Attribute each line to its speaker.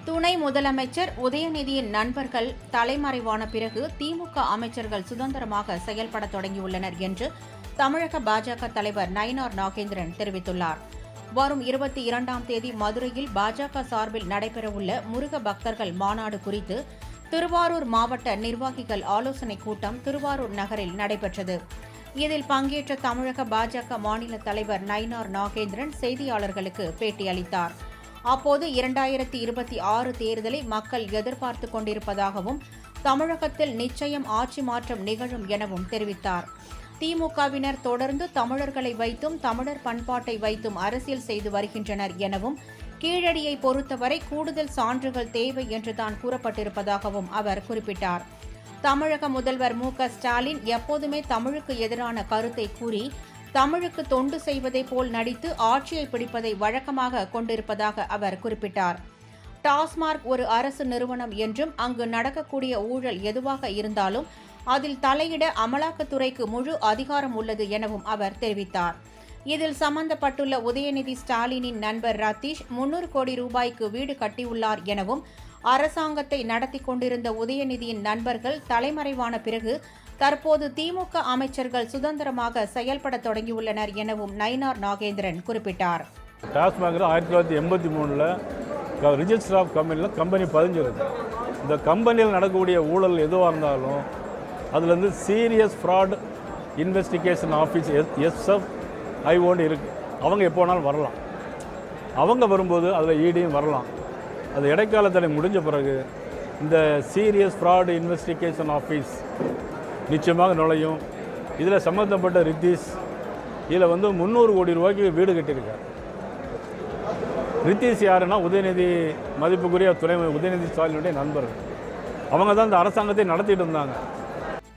Speaker 1: துணை முதலமைச்சர் உதயநிதியின் நண்பர்கள் தலைமறைவான பிறகு திமுக அமைச்சர்கள் சுதந்திரமாக செயல்பட தொடங்கியுள்ளனர் என்று தமிழக பாஜக தலைவர் நயினார் நாகேந்திரன் தெரிவித்துள்ளார். வரும் 22ஆம் தேதி மதுரையில் பாஜக சார்பில் நடைபெறவுள்ள முருக பக்தர்கள் மாநாடு குறித்து திருவாரூர் மாவட்ட நிர்வாகிகள் ஆலோசனைக் கூட்டம் திருவாரூர் நகரில் நடைபெற்றது. இதில் பங்கேற்ற தமிழக பாஜக மாநில தலைவர் நயினார் நாகேந்திரன் செய்தியாளர்களுக்கு பேட்டியளித்தார். அப்போது 2026 தேர்தலை மக்கள் எதிர்பார்த்துக் கொண்டிருப்பதாகவும் தமிழகத்தில் நிச்சயம் ஆட்சி மாற்றம் நிகழும் எனவும் தெரிவித்தார். திமுகவினர் தொடர்ந்து தமிழர்களை வைத்தும் தமிழர் பண்பாட்டை வைத்தும் அரசியல் செய்து வருகின்றனர் எனவும் கீழடியை பொறுத்தவரை கூடுதல் சான்றுகள் தேவை என்றுதான் கூறப்பட்டிருப்பதாகவும் அவர் குறிப்பிட்டார். தமிழக முதல்வர் மு.க.ஸ்டாலின் எப்போதுமே தமிழுக்கு எதிரான கருத்தை கூறி தமிழுக்கு தொண்டு செய்வதை போல் நடித்து ஆட்சியை பிடிப்பதை வழக்கமாக கொண்டிருப்பதாக அவர் குறிப்பிட்டார். டாஸ்மார்க் ஒரு அரசு நிறுவனம் என்றும் அங்கு நடக்கக்கூடிய ஊழல் எதுவாக இருந்தாலும் அதில் தலையிட அமலாக்கத்துறைக்கு முழு அதிகாரம் உள்ளது எனவும் அவர் தெரிவித்தார். இதில் சம்பந்தப்பட்டுள்ள உதயநிதி ஸ்டாலினின் நண்பர் ரத்தீஷ் 300 கோடி ரூபாய்க்கு வீடு கட்டியுள்ளார் எனவும் அரசாங்கத்தை நடத்தி கொண்டிருந்த உதயநிதியின் நண்பர்கள் தலைமறைவான பிறகு தற்போது திமுக அமைச்சர்கள் சுதந்திரமாக செயல்பட தொடங்கியுள்ளனர் எனவும் நயினார் நாகேந்திரன் குறிப்பிட்டார்.
Speaker 2: டாஸ்மாக் 1983 ரிஜிஸ்டர் ஆஃப் கம்பெனியில் கம்பெனி பதிஞ்சிருக்கு. இந்த கம்பெனியில் நடக்கக்கூடிய ஊழல் எதுவாக இருந்தாலும் அதுலேருந்து serious fraud investigation office SFI இருக்குது. அவங்க எப்போ வேணாலும் வரலாம். அவங்க வரும்போது அதில் இடியும் வரலாம். அது இடைக்கால தடை முடிஞ்ச பிறகு இந்த சீரியஸ் ஃப்ராட் இன்வெஸ்டிகேஷன் ஆஃபீஸ் நிச்சயமாக நுழையும். இதில் சம்மந்தப்பட்ட ரித்தீஷ் இதில் 300 கோடி ரூபாய்க்கு வீடு கட்டியிருக்கார். ரித்தீஷ் யாருன்னா உதயநிதி மதிப்புக்குரிய உதயநிதி ஸ்டாலினுடைய நண்பர்கள். அவங்க தான் இந்த அரசாங்கத்தை நடத்திட்டு இருந்தாங்க.